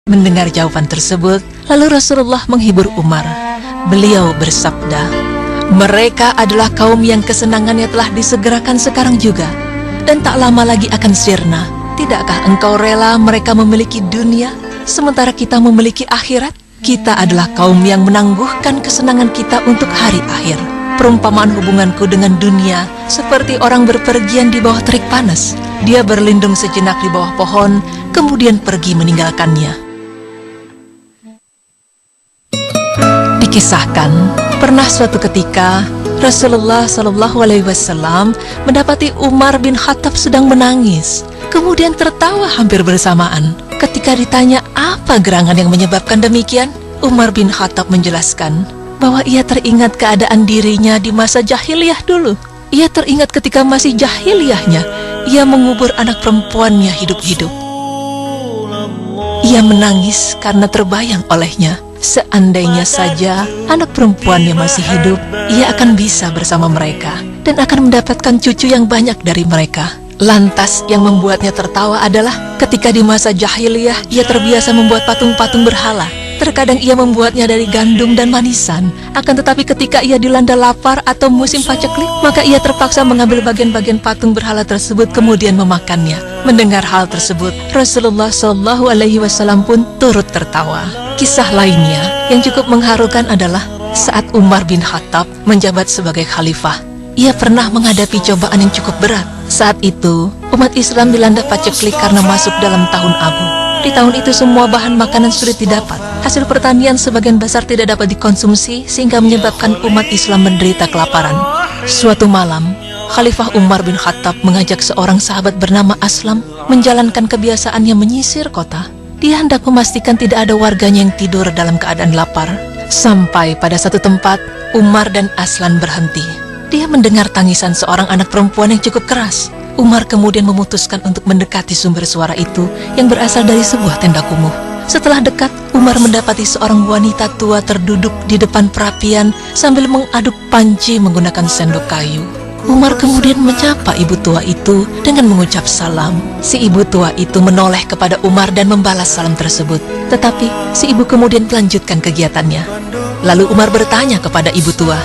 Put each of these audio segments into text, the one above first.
Mendengar jawaban tersebut, lalu Rasulullah menghibur Umar. Beliau bersabda, "Mereka adalah kaum yang kesenangannya telah disegerakan sekarang juga, dan tak lama lagi akan sirna. Tidakkah engkau rela mereka memiliki dunia, sementara kita memiliki akhirat? Kita adalah kaum yang menangguhkan kesenangan kita untuk hari akhir. Perumpamaan hubunganku dengan dunia seperti orang berpergian di bawah terik panas. Dia berlindung sejenak di bawah pohon, kemudian pergi meninggalkannya." Dikisahkan, pernah suatu ketika Rasulullah SAW mendapati Umar bin Khattab sedang menangis, kemudian tertawa hampir bersamaan. Ketika ditanya apa gerangan yang menyebabkan demikian, Umar bin Khattab menjelaskan bahwa ia teringat keadaan dirinya di masa jahiliyah dulu. Ia teringat ketika masih jahiliyahnya, ia mengubur anak perempuannya hidup-hidup. Ia menangis karena terbayang olehnya, seandainya saja anak perempuannya masih hidup, ia akan bisa bersama mereka dan akan mendapatkan cucu yang banyak dari mereka. Lantas yang membuatnya tertawa adalah ketika di masa jahiliyah ia terbiasa membuat patung-patung berhala. Terkadang ia membuatnya dari gandum dan manisan. Akan tetapi ketika ia dilanda lapar atau musim paceklik, maka ia terpaksa mengambil bagian-bagian patung berhala tersebut kemudian memakannya. Mendengar hal tersebut, Rasulullah SAW pun turut tertawa. Kisah lainnya yang cukup mengharukan adalah saat Umar bin Khattab menjabat sebagai khalifah. Ia pernah menghadapi cobaan yang cukup berat. Saat itu, umat Islam dilanda paceklik karena masuk dalam tahun Abu. Di tahun itu semua bahan makanan sulit didapat. Hasil pertanian sebagian besar tidak dapat dikonsumsi sehingga menyebabkan umat Islam menderita kelaparan. Suatu malam, Khalifah Umar bin Khattab mengajak seorang sahabat bernama Aslam menjalankan kebiasaannya menyisir kota. Dia hendak memastikan tidak ada warganya yang tidur dalam keadaan lapar. Sampai pada satu tempat, Umar dan Aslan berhenti. Dia mendengar tangisan seorang anak perempuan yang cukup keras. Umar kemudian memutuskan untuk mendekati sumber suara itu yang berasal dari sebuah tenda kumuh. Setelah dekat, Umar mendapati seorang wanita tua terduduk di depan perapian sambil mengaduk panci menggunakan sendok kayu. Umar kemudian menyapa ibu tua itu dengan mengucap salam. Si ibu tua itu menoleh kepada Umar dan membalas salam tersebut. Tetapi si ibu kemudian melanjutkan kegiatannya. Lalu Umar bertanya kepada ibu tua,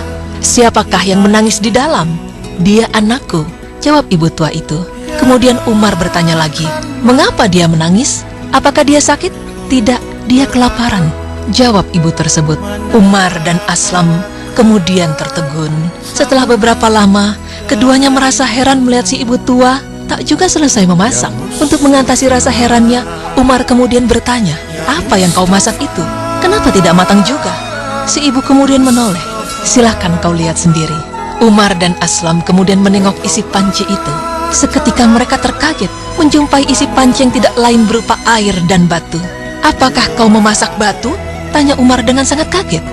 "Siapakah yang menangis di dalam?" "Dia anakku," jawab ibu tua itu. Kemudian Umar bertanya lagi, "Mengapa dia menangis? Apakah dia sakit?" "Tidak, dia kelaparan," jawab ibu tersebut. Umar dan Aslam kemudian tertegun. Setelah beberapa lama, keduanya merasa heran melihat si ibu tua tak juga selesai memasak. Untuk mengatasi rasa herannya, Umar kemudian bertanya, "Apa yang kau masak itu? Kenapa tidak matang juga?" Si ibu kemudian menoleh, "Silahkan kau lihat sendiri." Umar dan Aslam kemudian menengok isi panci itu. Seketika mereka terkaget menjumpai isi panci yang tidak lain berupa air dan batu. "Apakah kau memasak batu?" tanya Umar dengan sangat kaget.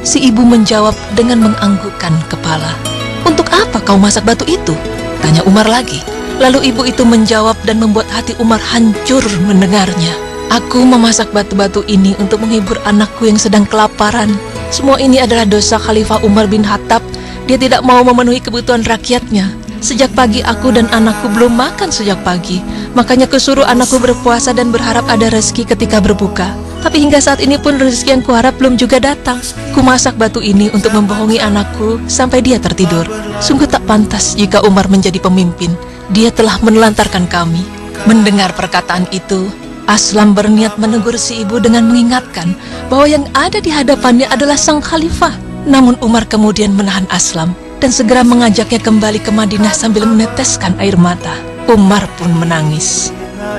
Si ibu menjawab dengan menganggukkan kepala. "Untuk apa kau masak batu itu?" tanya Umar lagi. Lalu ibu itu menjawab dan membuat hati Umar hancur mendengarnya. "Aku memasak batu-batu ini untuk menghibur anakku yang sedang kelaparan. Semua ini adalah dosa Khalifah Umar bin Khattab. Dia tidak mau memenuhi kebutuhan rakyatnya. Sejak pagi aku dan anakku belum makan sejak pagi. Makanya kusuruh anakku berpuasa dan berharap ada rezeki ketika berbuka. Tapi hingga saat ini pun rezeki yang kuharap belum juga datang. Kumasak batu ini untuk membohongi anakku sampai dia tertidur. Sungguh tak pantas jika Umar menjadi pemimpin. Dia telah menelantarkan kami." Mendengar perkataan itu, Aslam berniat menegur si ibu dengan mengingatkan bahwa yang ada di hadapannya adalah sang khalifah. Namun Umar kemudian menahan Aslam dan segera mengajaknya kembali ke Madinah sambil meneteskan air mata. Umar pun menangis.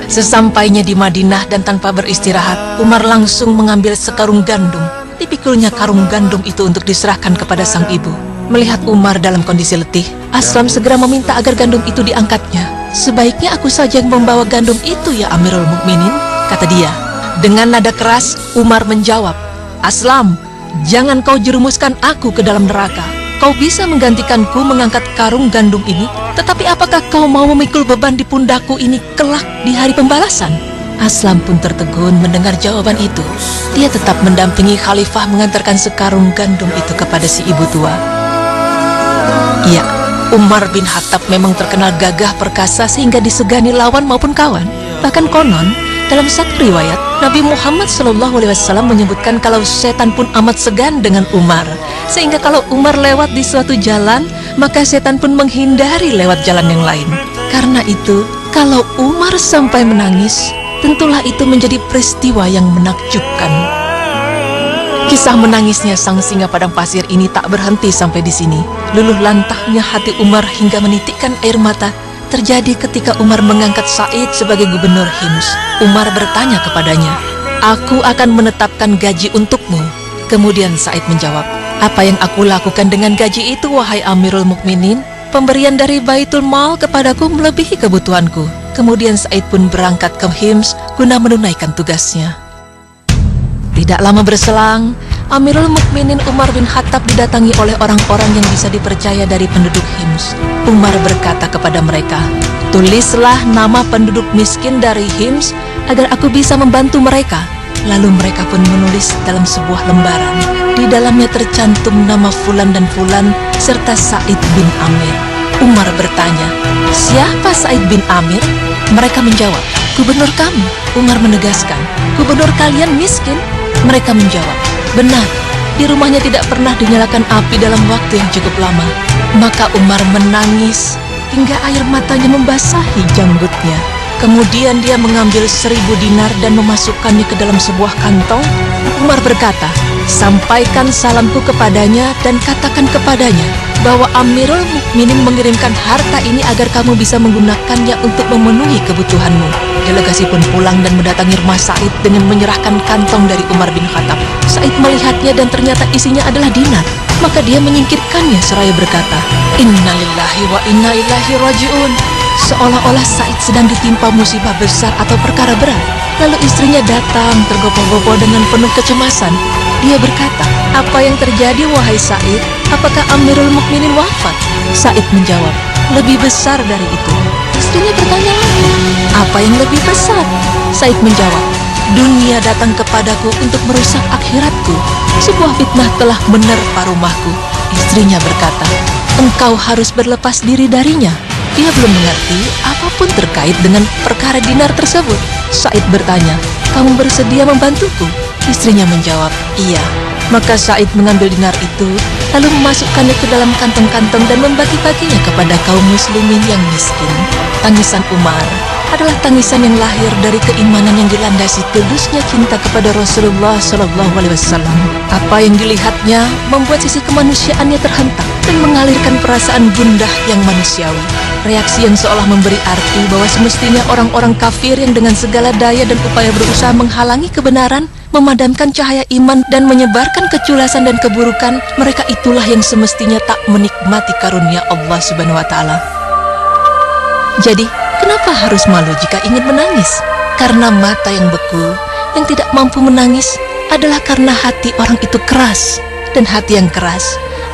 Sesampainya di Madinah dan tanpa beristirahat, Umar langsung mengambil sekarung gandum. Dipikulnya karung gandum itu untuk diserahkan kepada sang ibu. Melihat Umar dalam kondisi letih, Aslam segera meminta agar gandum itu diangkatnya. "Sebaiknya aku saja yang membawa gandum itu ya Amirul Mukminin," kata dia. Dengan nada keras, Umar menjawab, "Aslam, jangan kau jerumuskan aku ke dalam neraka. Kau bisa menggantikanku mengangkat karung gandum ini, tetapi apakah kau mau memikul beban di pundakku ini kelak di hari pembalasan?" Aslam pun tertegun mendengar jawaban itu. Dia tetap mendampingi khalifah mengantarkan sekarung gandum itu kepada si ibu tua. Ya, Umar bin Khattab memang terkenal gagah perkasa sehingga disegani lawan maupun kawan. Bahkan konon, Dalam satu riwayat, Nabi Muhammad SAW menyebutkan kalau setan pun amat segan dengan Umar, sehingga kalau Umar lewat di suatu jalan, maka setan pun menghindari lewat jalan yang lain. Karena itu, kalau Umar sampai menangis, tentulah itu menjadi peristiwa yang menakjubkan. Kisah menangisnya sang singa padang pasir ini tak berhenti sampai di sini. Luluh lantahnya hati Umar hingga menitikkan air mata terjadi ketika Umar mengangkat Sa'id sebagai gubernur Hims. Umar bertanya kepadanya, "Aku akan menetapkan gaji untukmu." Kemudian Sa'id menjawab, "Apa yang aku lakukan dengan gaji itu, wahai Amirul Mukminin? Pemberian dari Baitul Mal kepadaku melebihi kebutuhanku." Kemudian Sa'id pun berangkat ke Hims guna menunaikan tugasnya. Tidak lama berselang, Amirul Mukminin Umar bin Khattab didatangi oleh orang-orang yang bisa dipercaya dari penduduk Hims. Umar berkata kepada mereka, "Tulislah nama penduduk miskin dari Hims agar aku bisa membantu mereka." Lalu mereka pun menulis dalam sebuah lembaran. Di dalamnya tercantum nama Fulan dan Fulan serta Sa'id bin Amir. Umar bertanya, "Siapa Sa'id bin Amir?" Mereka menjawab, "Gubernur kami." Umar menegaskan, "Gubernur kalian miskin?" Mereka menjawab, "Benar, di rumahnya tidak pernah dinyalakan api dalam waktu yang cukup lama." Maka Umar menangis hingga air matanya membasahi janggutnya. Kemudian dia mengambil 1000 dinar dan memasukkannya ke dalam sebuah kantong. Umar berkata, "Sampaikan salamku kepadanya dan katakan kepadanya bahwa Amirul Mukminin mengirimkan harta ini agar kamu bisa menggunakannya untuk memenuhi kebutuhanmu." Delegasi pun pulang dan mendatangi rumah Sa'id dengan menyerahkan kantong dari Umar bin Khattab. Sa'id melihatnya dan ternyata isinya adalah dinar. Maka dia menyingkirkannya seraya berkata, "Innalillahi wa inna ilaihi raji'un." Seolah-olah Sa'id sedang ditimpa musibah besar atau perkara berat. Lalu istrinya datang tergopoh-gopoh dengan penuh kecemasan. Dia berkata, "Apa yang terjadi, wahai Sa'id? Apakah Amirul Mukminin wafat?" Sa'id menjawab, "Lebih besar dari itu." Istrinya bertanya lagi, "Apa yang lebih besar?" Sa'id menjawab, "Dunia datang kepadaku untuk merusak akhiratku. Sebuah fitnah telah menerpa rumahku." Istrinya berkata, "Engkau harus berlepas diri darinya." Dia belum mengerti apapun terkait dengan perkara dinar tersebut. Sa'id bertanya, "Kamu bersedia membantuku?" Istrinya menjawab, "Iya." Maka Sa'id mengambil dinar itu, lalu memasukkannya ke dalam kantong-kantong dan membagi-baginya kepada kaum muslimin yang miskin. Tangisan Umar adalah tangisan yang lahir dari keimanan yang dilandasi tulusnya cinta kepada Rasulullah SAW. Apa yang dilihatnya membuat sisi kemanusiaannya terhentak dan mengalirkan perasaan gundah yang manusiawi. Reaksi yang seolah memberi arti bahwa semestinya orang-orang kafir yang dengan segala daya dan upaya berusaha menghalangi kebenaran, memadamkan cahaya iman dan menyebarkan keculasan dan keburukan, mereka itulah yang semestinya tak menikmati karunia Allah Subhanahu wa Ta'ala. Jadi, kenapa harus malu jika ingin menangis? Karena mata yang beku, yang tidak mampu menangis adalah karena hati orang itu keras, dan hati yang keras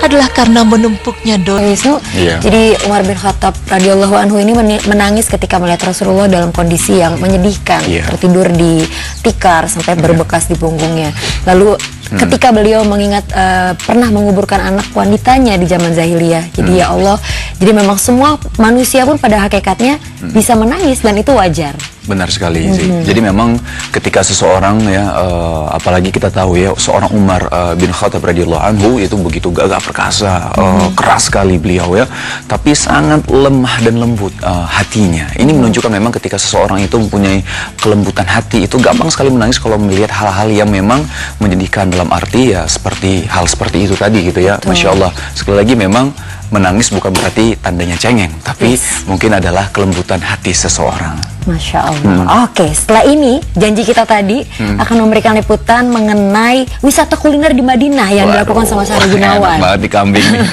adalah karena menumpuknya dosa. Jadi Umar bin Khattab radhiyallahu anhu ini menangis ketika melihat Rasulullah dalam kondisi yang menyedihkan, tertidur di tikar sampai berbekas di punggungnya. Lalu ketika beliau mengingat pernah menguburkan anak wanitanya di zaman jahiliyah. Jadi ya Allah, jadi memang semua manusia pun pada hakikatnya bisa menangis dan itu wajar. Benar sekali sih. Jadi memang ketika seseorang ya, apalagi kita tahu ya, seorang Umar bin Khattab radhiyallahu anhu itu begitu gagah perkasa, keras sekali beliau ya, tapi sangat lemah dan lembut hatinya. Ini menunjukkan memang ketika seseorang itu mempunyai kelembutan hati, itu gampang sekali menangis kalau melihat hal-hal yang memang menyedihkan, dalam arti ya seperti hal seperti itu tadi gitu ya. Masya Allah. Sekali lagi memang menangis bukan berarti tandanya cengeng, tapi mungkin adalah kelembutan hati seseorang. Masya Allah. Oke, setelah ini janji kita tadi akan memberikan liputan mengenai wisata kuliner di Madinah yang dilakukan sama Syahri Gunawan. Enak banget di kambing nih.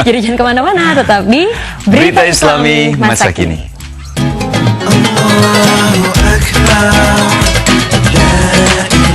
Jadi jangan kemana-mana, tetap di Berita Islami Masa Kini. Allahu Akbar, la